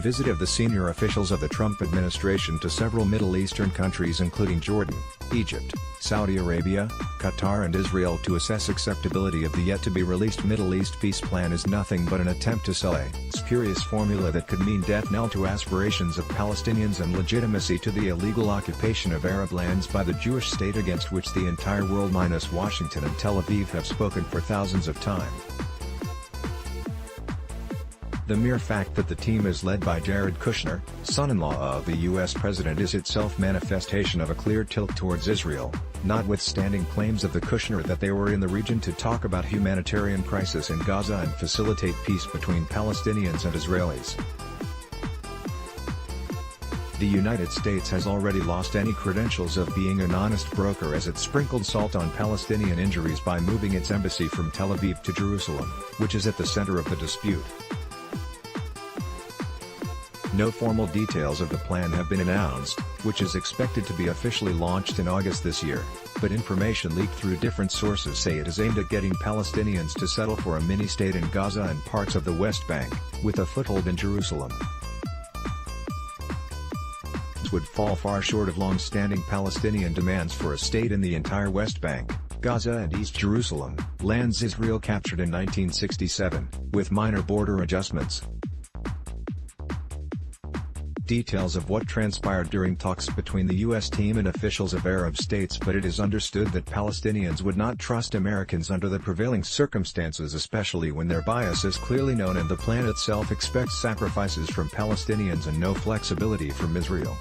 visit of the senior officials of the Trump administration to several Middle Eastern countries including Jordan, Egypt, Saudi Arabia, Qatar and Israel to assess acceptability of the yet-to-be-released Middle East peace plan is nothing but an attempt to sell a spurious formula that could mean death knell to aspirations of Palestinians and legitimacy to the illegal occupation of Arab lands by the Jewish state against which the entire world minus Washington and Tel Aviv have spoken for thousands of times. The mere fact that the team is led by Jared Kushner, son-in-law of the U.S. president, is itself manifestation of a clear tilt towards Israel, notwithstanding claims of the Kushner that they were in the region to talk about humanitarian crisis in Gaza and facilitate peace between Palestinians and Israelis. The United States has already lost any credentials of being an honest broker as it sprinkled salt on Palestinian injuries by moving its embassy from Tel Aviv to Jerusalem, which is at the center of the dispute. No formal details of the plan have been announced, which is expected to be officially launched in August this year, but information leaked through different sources say it is aimed at getting Palestinians to settle for a mini-state in Gaza and parts of the West Bank, with a foothold in Jerusalem. This would fall far short of long-standing Palestinian demands for a state in the entire West Bank, Gaza and East Jerusalem, lands Israel captured in 1967, with minor border adjustments. Details of what transpired during talks between the U.S. team and officials of Arab states, but it is understood that Palestinians would not trust Americans under the prevailing circumstances, especially when their bias is clearly known and the plan itself expects sacrifices from Palestinians and no flexibility from Israel.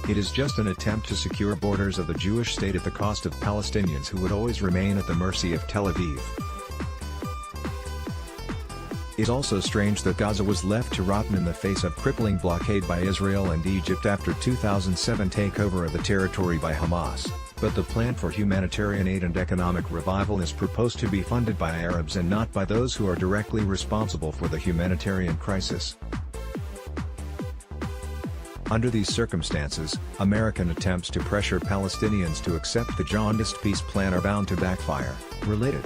It is just an attempt to secure borders of the Jewish state at the cost of Palestinians who would always remain at the mercy of Tel Aviv. It's also strange that Gaza was left to rot in the face of crippling blockade by Israel and Egypt after 2007 takeover of the territory by Hamas, but the plan for humanitarian aid and economic revival is proposed to be funded by Arabs and not by those who are directly responsible for the humanitarian crisis. Under these circumstances, American attempts to pressure Palestinians to accept the jaundiced peace plan are bound to backfire. Related